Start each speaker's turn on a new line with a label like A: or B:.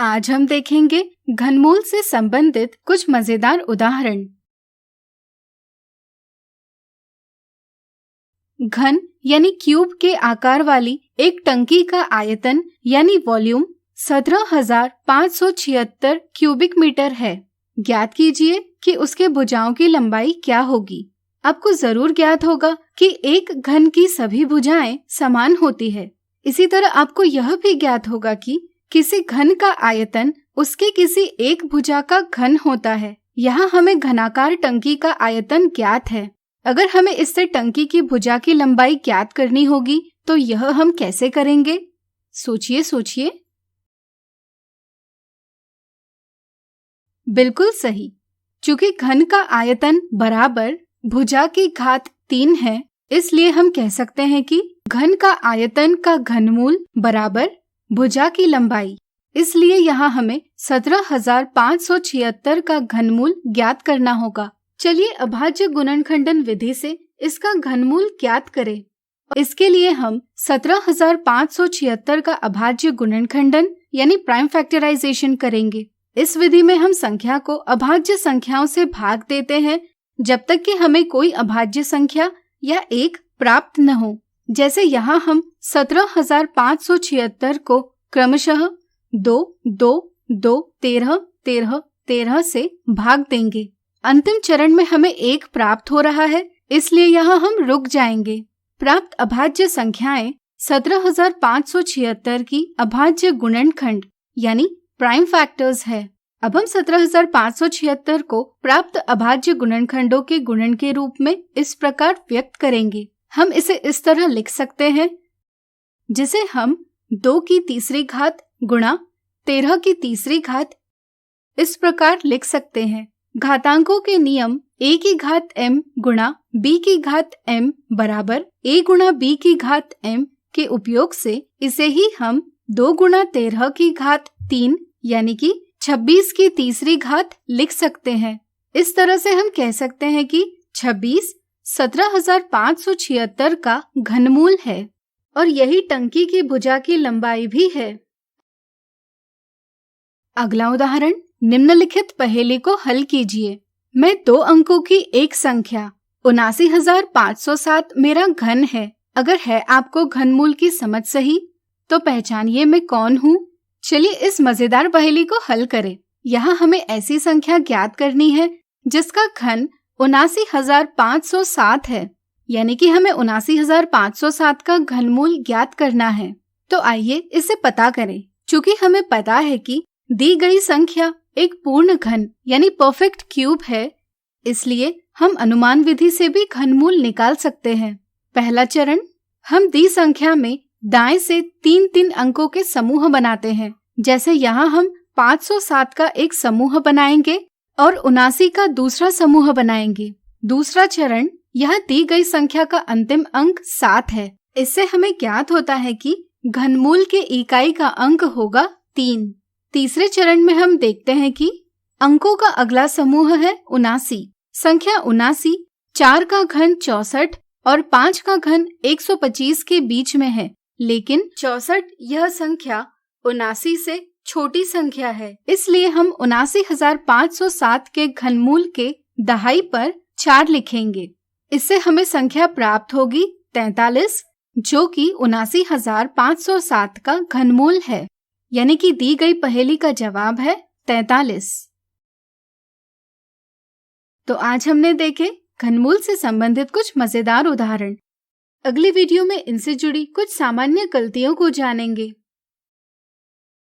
A: आज हम देखेंगे घनमूल से संबंधित कुछ मजेदार उदाहरण। घन यानी क्यूब के आकार वाली एक टंकी का आयतन यानी वॉल्यूम 17,576 क्यूबिक मीटर है। ज्ञात कीजिए कि उसके भुजाओं की लंबाई क्या होगी। आपको जरूर ज्ञात होगा कि एक घन की सभी भुजाएं समान होती है। इसी तरह आपको यह भी ज्ञात होगा कि किसी घन का आयतन उसके किसी एक भुजा का घन होता है। यहाँ हमें घनाकार टंकी का आयतन ज्ञात है। अगर हमें इससे टंकी की भुजा की लंबाई ज्ञात करनी होगी तो यह हम कैसे करेंगे? सोचिए। बिल्कुल सही। चूंकि घन का आयतन बराबर भुजा की घात 3 है, इसलिए हम कह सकते हैं कि घन का आयतन का घनमूल बराबर भुजा की लंबाई। इसलिए यहाँ हमें 17,576 का घनमूल ज्ञात करना होगा। चलिए अभाज्य गुणनखंडन विधि से इसका घनमूल ज्ञात करें। इसके लिए हम 17,576 का अभाज्य गुणनखंडन यानी प्राइम फैक्टराइजेशन करेंगे। इस विधि में हम संख्या को अभाज्य संख्याओं से भाग देते हैं जब तक कि हमें कोई अभाज्य संख्या या एक प्राप्त न हो। जैसे यहाँ हम 17,576 को क्रमशः 2, 2, 2, 13, 13, 13 से भाग देंगे। अंतिम चरण में हमें 1 प्राप्त हो रहा है, इसलिए यहाँ हम रुक जाएंगे। प्राप्त अभाज्य संख्याएं 17,576 की अभाज्य गुणनखंड यानी प्राइम फैक्टर्स है। अब हम 17,576 को प्राप्त अभाज्य गुणनखंडों के गुणन के रूप में इस प्रकार व्यक्त करेंगे। हम इसे इस तरह लिख सकते हैं, जिसे हम 2 की तीसरी घात गुणा 13 की तीसरी घात इस प्रकार लिख सकते हैं। घातांकों के नियम a की घात m गुणा b की घात m बराबर a गुणा b की घात m के उपयोग से इसे ही हम 2 गुणा 13 की घात 3 यानी कि 26 की तीसरी घात लिख सकते हैं। इस तरह से हम कह सकते हैं कि 26 17,576 का घनमूल है और यही टंकी की भुजा की लंबाई भी है। अगला उदाहरण, निम्नलिखित पहेली को हल कीजिए। मैं 2 अंकों की एक संख्या 79,507 मेरा घन है। अगर है आपको घनमूल की समझ सही तो पहचानिए मैं कौन हूँ। चलिए इस मजेदार पहेली को हल करें। यहाँ हमें ऐसी संख्या ज्ञात करनी है जिसका घन 79,507 है, यानी कि हमें 79,507 का घनमूल ज्ञात करना है। तो आइए इसे पता करें। चूंकि हमें पता है कि दी गई संख्या एक पूर्ण घन यानी परफेक्ट क्यूब है, इसलिए हम अनुमान विधि से भी घनमूल निकाल सकते हैं। पहला चरण, हम दी संख्या में दाएं से 3-3 अंकों के समूह बनाते हैं। जैसे यहाँ हम 507 का एक समूह बनाएंगे और 79 का दूसरा समूह बनाएंगे। दूसरा चरण, यह दी गई संख्या का अंतिम अंक 7 है। इससे हमें ज्ञात होता है कि घनमूल के इकाई का अंक होगा 3। तीसरे चरण में हम देखते हैं कि अंकों का अगला समूह है 79। संख्या 79 4 का घन 64 और 5 का घन 125 के बीच में है, लेकिन 64 यह संख्या 79 से छोटी संख्या है। इसलिए हम 79,507 के घनमूल के दहाई पर 4 लिखेंगे। इससे हमें संख्या प्राप्त होगी 43, जो कि 79,507 का घनमूल है, यानी कि दी गई पहेली का जवाब है 43। तो आज हमने देखे घनमूल से संबंधित कुछ मजेदार उदाहरण। अगली वीडियो में इनसे जुड़ी कुछ सामान्य गलतियों को जानेंगे।